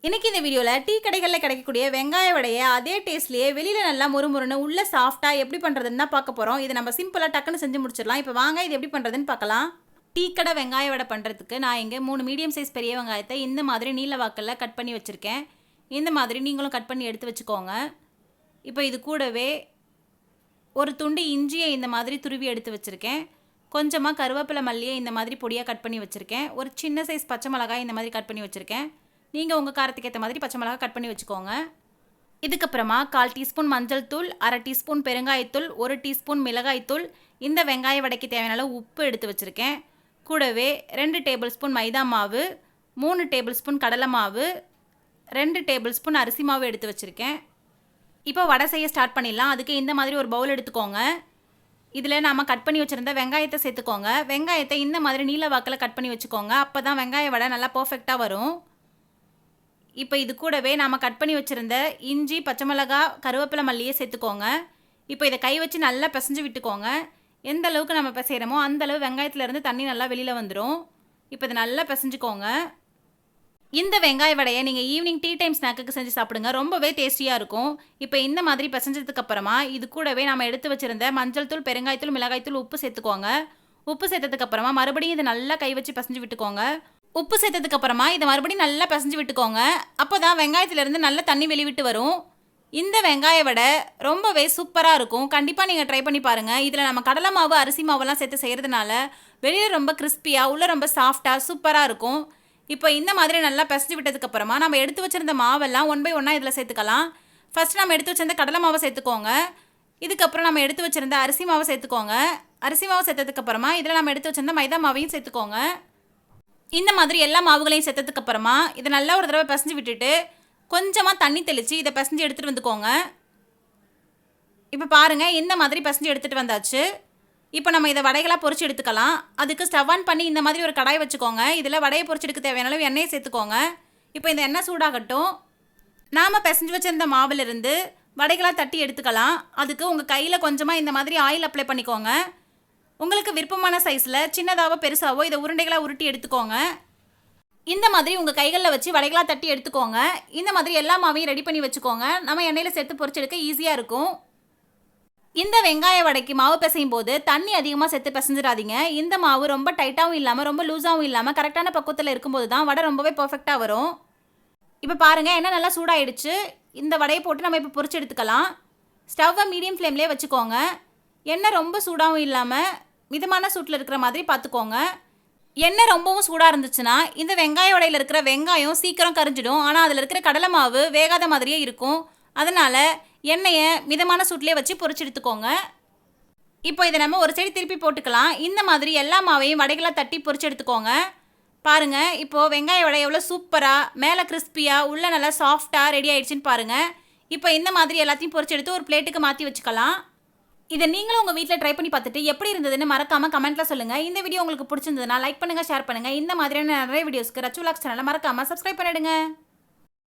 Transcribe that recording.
இன்னைக்கு இந்த வீடியோவில் டீ கடைகளில் கிடைக்கக்கூடிய வெங்காய வடையை அதே டேஸ்ட்லேயே வெளியில் நல்லா முறுமுறுன்னு உள்ள சாஃப்டாக எப்படி பண்ணுறதுன்னு தான் பார்க்க போகிறோம். இதை நம்ம சிம்பிளாக டக்குன்னு செஞ்சு முடிச்சிடலாம். இப்போ வாங்க இது எப்படி பண்ணுறதுன்னு பார்க்கலாம். டீ கடை வெங்காய வடை பண்ணுறதுக்கு நான் இங்கே 3 மீடியம் சைஸ் பெரிய வெங்காயத்தை இந்த மாதிரி நீல வாக்கில் கட் பண்ணி வச்சுருக்கேன். இந்த மாதிரி நீங்களும் கட் பண்ணி எடுத்து வச்சுக்கோங்க. இப்போ இது கூடவே ஒரு துண்டு இஞ்சியை இந்த மாதிரி துருவி எடுத்து வச்சுருக்கேன். கொஞ்சமாக கருவேப்பிலை மல்லியை இந்த மாதிரி பொடியாக கட் பண்ணி வச்சுருக்கேன். ஒரு சின்ன சைஸ் பச்சை மிளகாய் இந்த மாதிரி கட் பண்ணி வச்சுருக்கேன். நீங்கள் உங்கள் காரத்துக்கு ஏற்ற மாதிரி பச்சை மிளகாய் கட் பண்ணி வச்சுக்கோங்க. இதுக்கப்புறமா 1/4 டீஸ்பூன் மஞ்சள் தூள், 1/2 டீஸ்பூன் பெருங்காயத்தூள், 1 டீஸ்பூன் மிளகாய்த்தூள், இந்த வெங்காய வடைக்கு தேவையான உப்பு எடுத்து வச்சுருக்கேன். கூடவே 2 டேபிள் ஸ்பூன் மைதா மாவு, 3 டேபிள் ஸ்பூன் கடலை மாவு, 2 டேபிள் ஸ்பூன் அரிசி மாவு எடுத்து வச்சுருக்கேன். இப்போ வடை செய்ய ஸ்டார்ட் பண்ணிடலாம். அதுக்கு இந்த மாதிரி ஒரு பவுல் எடுத்துக்கோங்க. இதில் நாம் கட் பண்ணி வச்சுருந்த வெங்காயத்தை சேர்த்துக்கோங்க. வெங்காயத்தை இந்த மாதிரி நீல வாக்கில் கட் பண்ணி வச்சுக்கோங்க. அப்போ தான் வெங்காய வடை நல்லா பர்ஃபெக்டாக வரும். இப்போ இது கூடவே நாம் கட் பண்ணி வச்சுருந்த இஞ்சி, பச்சை மிளகாய், கருவேப்பிலை மல்லியை சேர்த்துக்கோங்க. இப்போ இதை கை வச்சு நல்லா பிசைஞ்சு விட்டுக்கோங்க. எந்த அளவுக்கு நம்ம பிசைகிறோமோ அந்தளவு வெங்காயத்துலேருந்து தண்ணி நல்லா வெளியில் வந்துடும். இப்போ இதை நல்லா பிசைஞ்சுக்கோங்க. இந்த வெங்காய வடையை நீங்கள் ஈவினிங் டீ டைம் ஸ்நாக்குக்கு செஞ்சு சாப்பிடுங்க. ரொம்பவே டேஸ்டியாக இருக்கும். இப்போ இந்த மாதிரி பிசைஞ்சதுக்கப்புறமா இது கூடவே நம்ம எடுத்து வச்சுருந்த மஞ்சள் தூள், பெருங்காயத்தூள், மிளகாய்த்தூள், உப்பு சேர்த்துக்கோங்க. உப்பு சேர்த்ததுக்கப்புறமா மறுபடியும் இதை நல்லா கை வச்சு பிசைஞ்சு விட்டுக்கோங்க. உப்பு சேர்த்ததுக்கப்புறமா இதை மறுபடியும் நல்லா பிசைஞ்சு விட்டுக்கோங்க. அப்போ தான் வெங்காயத்துலேருந்து நல்லா தண்ணி வெளிவிட்டு வரும். இந்த வெங்காய வடை ரொம்பவே சூப்பராக இருக்கும். கண்டிப்பாக நீங்கள் ட்ரை பண்ணி பாருங்கள். இதில் நம்ம கடலை மாவு, அரிசி மாவெல்லாம் சேர்த்து செய்கிறதுனால வெளியில் ரொம்ப கிறிஸ்பியாக, உள்ளே ரொம்ப சாஃப்டாக சூப்பராக இருக்கும். இப்போ இந்த மாதிரி நல்லா பிசைஞ்சு விட்டதுக்கப்புறமா நம்ம எடுத்து வச்சுருந்த மாவெல்லாம் 1 by 1 இதில் சேர்த்துக்கலாம். ஃபஸ்ட் நம்ம எடுத்து வச்சுருந்த கடலை மாவை சேர்த்துக்கோங்க. இதுக்கப்புறம் நம்ம எடுத்து வச்சுருந்த அரிசி மாவை சேர்த்துக்கோங்க. அரிசி மாவு சேர்த்ததுக்கப்புறமா இதில் நம்ம எடுத்து வச்சுருந்த மைதா மாவையும் சேர்த்துக்கோங்க. இந்த மாதிரி எல்லா மாவுகளையும் சேர்த்ததுக்கப்புறமா இதை நல்லா ஒரு தடவை பிசைஞ்சு விட்டுட்டு கொஞ்சமாக தண்ணி தெளித்து இதை பிசைஞ்சு எடுத்துகிட்டு வந்துக்கோங்க. இப்போ பாருங்கள், இந்த மாதிரி பிசைஞ்சு எடுத்துகிட்டு வந்தாச்சு. இப்போ நம்ம இதை வடைகளாக பொரிச்சு எடுத்துக்கலாம். அதுக்கு ஸ்டவ் ஆன் பண்ணி இந்த மாதிரி ஒரு கடாய் வச்சுக்கோங்க. இதில் வடையை பொரிச்சு எடுக்க தேவையான அளவு எண்ணெயை சேர்த்துக்கோங்க. இப்போ இந்த எண்ணெய் சூடாகட்டும். நாம் பிசைஞ்சு வச்சிருந்த மாவிலிருந்து வடைகளாக தட்டி எடுத்துக்கலாம். அதுக்கு உங்கள் கையில் கொஞ்சமாக இந்த மாதிரி ஆயில் அப்ளை பண்ணிக்கோங்க. உங்களுக்கு விருப்பமான சைஸில் சின்னதாவோ பெருசாவோ இதை உருண்டைகளாக உருட்டி எடுத்துக்கோங்க. இந்த மாதிரி உங்கள் கைகளில் வச்சு வடைகளாக தட்டி எடுத்துக்கோங்க. இந்த மாதிரி எல்லா மாவையும் ரெடி பண்ணி வச்சுக்கோங்க. நம்ம எண்ணெயில் சேர்த்து பொரிச்செடுக்க ஈஸியாக இருக்கும். இந்த வெங்காய வடைக்கு மாவு பிசையும் போது தண்ணி அதிகமாக சேர்த்து பிசைஞ்சிடாதீங்க. இந்த மாவு ரொம்ப டைட்டாகவும் இல்லாமல் ரொம்ப லூஸாகவும் இல்லாமல் கரெக்டான பக்குவத்தில் இருக்கும்போது தான் வடை ரொம்பவே பர்ஃபெக்டாக வரும். இப்போ பாருங்கள், எண்ணெய் நல்லா சூடாகிடுச்சு. இந்த வடையை போட்டு நம்ம இப்போ பொரிச்சு எடுத்துக்கலாம். ஸ்டவ்வை மீடியம் ஃப்ளேம்லேயே வச்சுக்கோங்க. எண்ணெய் ரொம்ப சூடாகவும் இல்லாமல் மிதமான சூட்டில் இருக்கிற மாதிரி பார்த்துக்கோங்க. எண்ணெய் ரொம்பவும் சூடாக இருந்துச்சுன்னா இந்த வெங்காய வடையில் இருக்கிற வெங்காயம் சீக்கிரம் கரிஞ்சிடும். ஆனால் அதில் இருக்கிற கடலை மாவு வேகாத மாதிரியே இருக்கும். அதனால் எண்ணெயை மிதமான சூட்லேயே வச்சு பொரிச்சு எடுத்துக்கோங்க. இப்போ இதை நம்ம ஒரு சைடு திருப்பி போட்டுக்கலாம். இந்த மாதிரி எல்லா மாவையும் வடைகளாக தட்டி பொரிச்சு எடுத்துக்கோங்க. பாருங்கள், இப்போது வெங்காய வடை எவ்வளோ சூப்பராக மேலே கிறிஸ்பியாக உள்ளே நல்லா சாஃப்டாக ரெடி ஆகிடுச்சின்னு பாருங்கள். இப்போ இந்த மாதிரி எல்லாத்தையும் பொரிச்சு எடுத்து ஒரு பிளேட்டுக்கு மாற்றி வச்சுக்கலாம். இதை நீங்களும் உங்கள் வீட்டில் ட்ரை பண்ணி பார்த்துட்டு எப்படி இருந்ததுன்னு மறக்காமல் கமெண்ட்டில் சொல்லுங்கள். இந்த வீடியோ உங்களுக்கு பிடிச்சிருந்ததுன்னா லைக் பண்ணுங்கள், ஷேர் பண்ணுங்கள். இந்த மாதிரியான நிறைய வீடியோஸ்க்கு ரச்சு விலாக்ஸ் சேனலை மறக்காமல் சப்ஸ்கிரைப் பண்ணிவிடுங்க.